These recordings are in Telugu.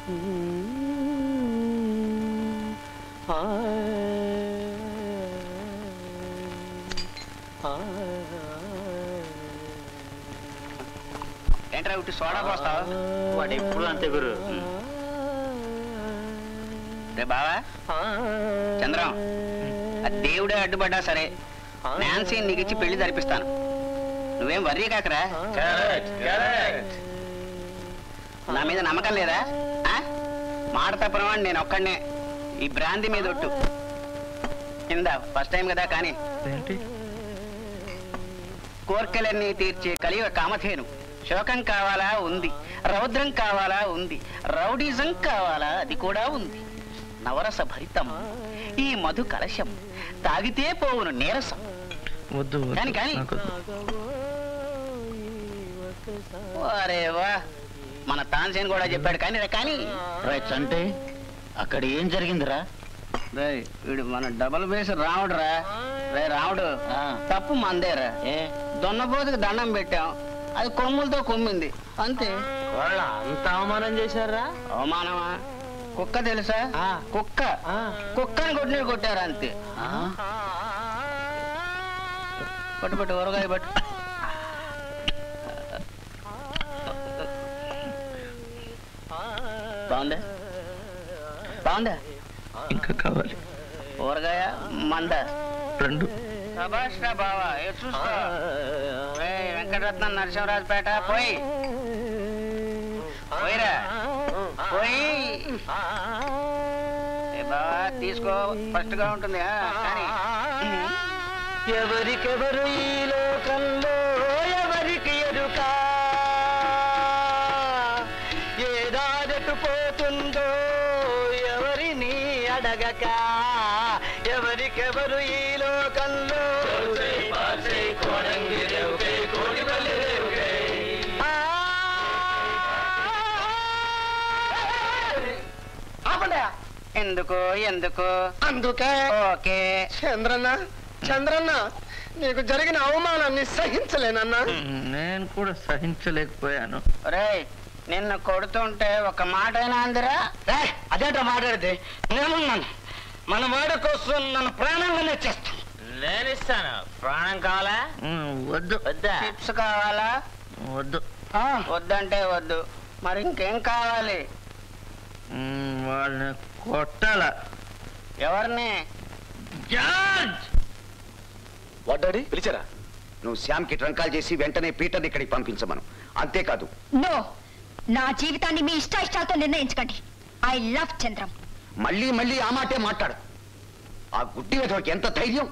ఏంట్రా ఉట్టి సోడా పోస్తావు? వాడు ఎప్పుడు అంతే గురు. రే బావా చంద్రం, దేవుడే అడ్డుపడ్డా సరే నాన్సీ నీకు ఇచ్చి పెళ్లి జరిపిస్తాను. నువ్వేం వర్రీ కాకరా. నా మీద నమ్మకం లేదా? మాట తప్పనవాడిని నేను ఒక్కడనే. ఈ బ్రాంతి మీద ఒట్టు. కింద ఫస్ట్ టైం కదా కానీ కోర్కెలన్నీ తీర్చే కలియుగ కామధేను. శోకం కావాలా ఉంది, రౌద్రం కావాలా ఉంది, రౌడిజం కావాలా అది కూడా ఉంది. నవరస భరితం ఈ మధు కలశం, తాగితే పోవును నీరసం. కానీ కానీ అరే వా, మన తాన్సేన్ కూడా చెప్పాడు కానీ కానీ రైట్ అంటే అక్కడ ఏం జరిగిందిరా? వీడు మన డబల్ బేస్ రాముడురా. రే రాముడు, తప్పు మందేరా. దొన్నపోతుకి దండం పెట్టాం, అది కొమ్ములతో కొమ్మింది అంతే. వాళ్ళ అంత అవమానం చేశారా? అవమానమా? కుక్క తెలుసా? కుక్క కుక్కని కొట్టిన కొట్టారు అంతే. పట్టు ఊరగాయ పట్టు. బాగుందా? బాగుందా? ఇంకా కావాలి? ఊరగాయ మంద? రెండు. సభాష్ రా బావా. చూసుకో వెంకటరత్నం నరసింహరాజుపేట పోయి పోయిరా పోయి బావా తీసుకో. ఫస్ట్ గా ఉంటుంది కానీ ఎవరికెవరు ఈ లోకంలో ఎవరికి ఎరుక, ఏ దారెటు పోతుందో ఎవరిని అడగక, ఎవరికెవరు ఈ లోకంలో ఎందుకు ఎందుకు అందుకే. ఓకే చంద్రన్న చంద్రన్న, నీకు జరిగిన అవమానాన్ని సహించలేనన్నా. నేను కూడా సహించలేకపోయాను. రే నిన్ను కొడుతుంటే ఒక మాట అయినా అందిరా? అదేంటో మాట్లాడితే నేనున్నాను. మన వాడి కోసం నన్ను ప్రాణంగానే చేస్తాను. నేను ఇస్తాను. ప్రాణం కావాలా? వద్దు. వద్దా? టిప్స్ కావాలా? వద్దు. వద్దంటే వద్దు. మరి ఇంకేం కావాలి? వాళ్ళని కొట్టాలా? ఎవరిని? జార్జ్! వాడాడి పిలిచారా? నువ్వు శ్యామ్కి ట్రంకాలు చేసి వెంటనే పీటర్ని ఇక్కడికి పంపించమను. అంతేకాదు. నో, నా జీవితాన్ని మీ ఇష్టాలతో నిర్ణయించకండి. I love Chandram. మళ్ళీ మళ్ళీ ఆ మాటే మాట్లాడు. ఆ గుడ్డి విధవకి ఎంత ధైర్యం!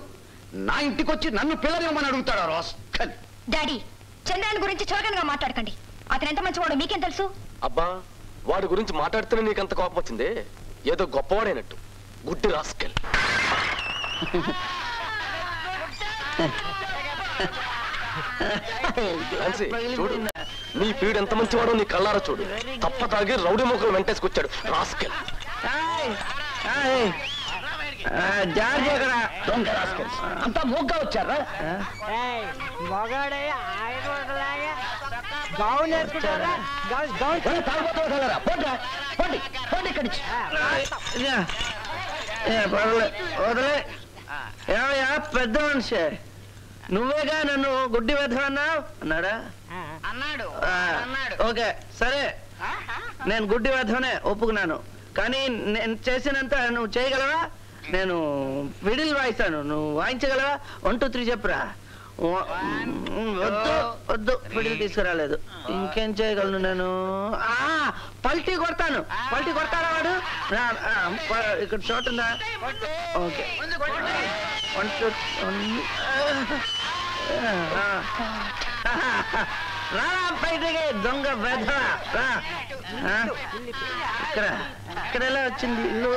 నా ఇంటికొచ్చి నన్ను పిల్లనివ్వమని అడుగుతాడా రాస్కల్. డాడీ, చంద్రాన్ని గురించి చులకనగా మాట్లాడకండి. అతను ఎంత మంచివాడో మీకేం తెలుసు? అబ్బా, వాడి గురించి మాట్లాడితేనే నీకంత కోపం వచ్చింది. ఏదో గొప్పవాడైనట్టు. గుడ్డి రాస్కల్. చూడు, నీ పీడు ఎంత మంచివాడో నీ కళ్ళారా చూడు. తప్ప తాగి రౌడీ మొక్కలు వెంటేసుకొచ్చాడు రాస్కల్. జార్జ్ ఎక్కడ? అంతా మోగ్గా వచ్చారా? వదలే. ఏమయ్యా పెద్ద మనిషి, నువ్వేగా నన్ను గుడ్డి వెధవన్నా అన్నాడా? అన్నాడు. ఓకే సరే, నేను గుడ్డి వెధవనే ఒప్పుకున్నాను. కానీ నేను చేసినంత నువ్వు చేయగలవా? నేను ఫిడిల్ వాయిస్తాను, నువ్వు వాయించగలవా? 1 2 3 చెప్పురా. వద్దు వద్దు, ఫిడిల్ తీసుకురాలేదు. ఇంకేం చేయగలను నేను? పల్టీ కొడతాను. పల్టీ కొడతారా వాడు? ఇక్కడ చోటు ఉందా? ఓకే 1 2 రా బయటకి దొంగ వెధవ. ఇక్కడ ఇక్కడ ఎలా వచ్చింది ఇల్లు?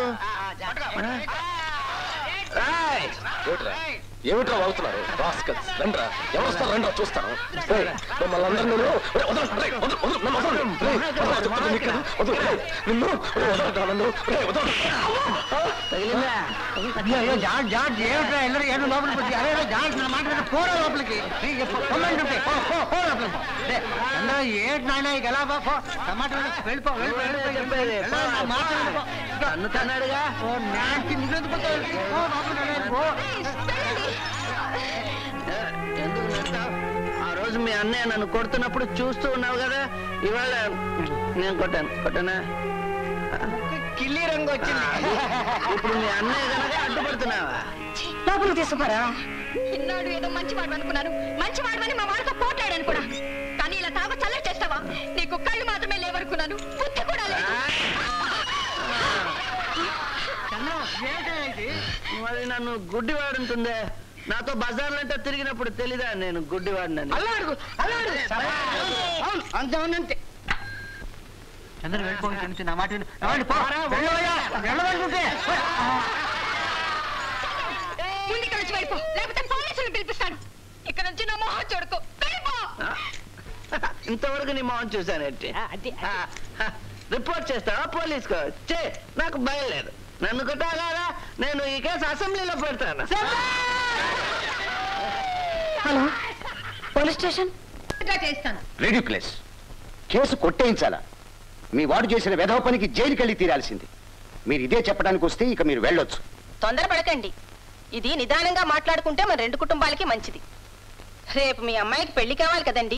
ఏమిట్రా వాగుతున్నారు రాస్కల్స్? రండ్రా, ఎవరు వస్తారు రండ్రా చూస్తాను. మిమ్మల్ని అందరూ తగిలిందా? అయ్యో జార్జ్ జార్జ్ ఏమిట్రా ఎల్లరు ఏడు లోపలికి వచ్చి అరే జార్జ్ నా మాట పోరా లోపలికి ఏటి నాయన ఎలా టమాటా వెళ్ళిపో చెప్పేది నన్ను తన్నాడుగా ఎందుకు నడతావు? ఆ రోజు మీ అన్నయ్య నన్ను కొడుతున్నప్పుడు చూస్తూ ఉన్నావు కదా, ఇవాళ నేను కొట్టానా? కిల్లి రంగు వచ్చింది. ఇప్పుడు మీ అన్నయ్య కనుక అడ్డుపడుతున్నావా? లోపలికి తీసుకురా. ఇన్నాడు ఏదో మంచి వాడు అనుకున్నాను, మంచి వాడమని మా వాడితో పోట్లాడాను కూడా. కానీ ఇలా తాగ చల్లటి చేస్తావా? నీకు కళ్ళు మాత్రమే లేవనుకున్నాను, బుద్ధి కూడా లేదు. మరి నన్ను గుడ్డివాడుంటుందే, నాతో బజార్లంటే తిరిగినప్పుడు తెలీదా నేను గుడ్డివాడినని? అంతే చంద్ర వెళ్ళిపోయి నా మాట ముందు ఇక్కడ నుంచి వెళ్ళిపో, లేకపోతే పోలీసులు పిలిపిస్తాను. ఇక్కడ నుంచి నా మొహం చూడుకో, వెళ్ళిపో. ఇంతవరకు నీ మొహం చూశానంటే రిపోర్ట్ చేస్తావా పోలీస్కో? చే, నాకు భయం లేదు. నన్ను కొట్టాలా? నేను ఈ కేసు అసెంబ్లీలో పెడతాను. హలో, పోలీస్ స్టేషన్ చేస్తాను. రెడ్యూక్లెస్ కేసు కొట్టేయించాలా? మీ వాడు చేసిన వెధవ పనికి జైలుకెళ్ళి తీరాల్సింది. మీరు ఇదే చెప్పడానికి వస్తే ఇక మీరు వెళ్ళొచ్చు. తొందరపడకండి, ఇది నిదానంగా మాట్లాడుకుంటే మన రెండు కుటుంబాలకి మంచిది. రేపు మీ అమ్మాయికి పెళ్లి కావాలి కదండి.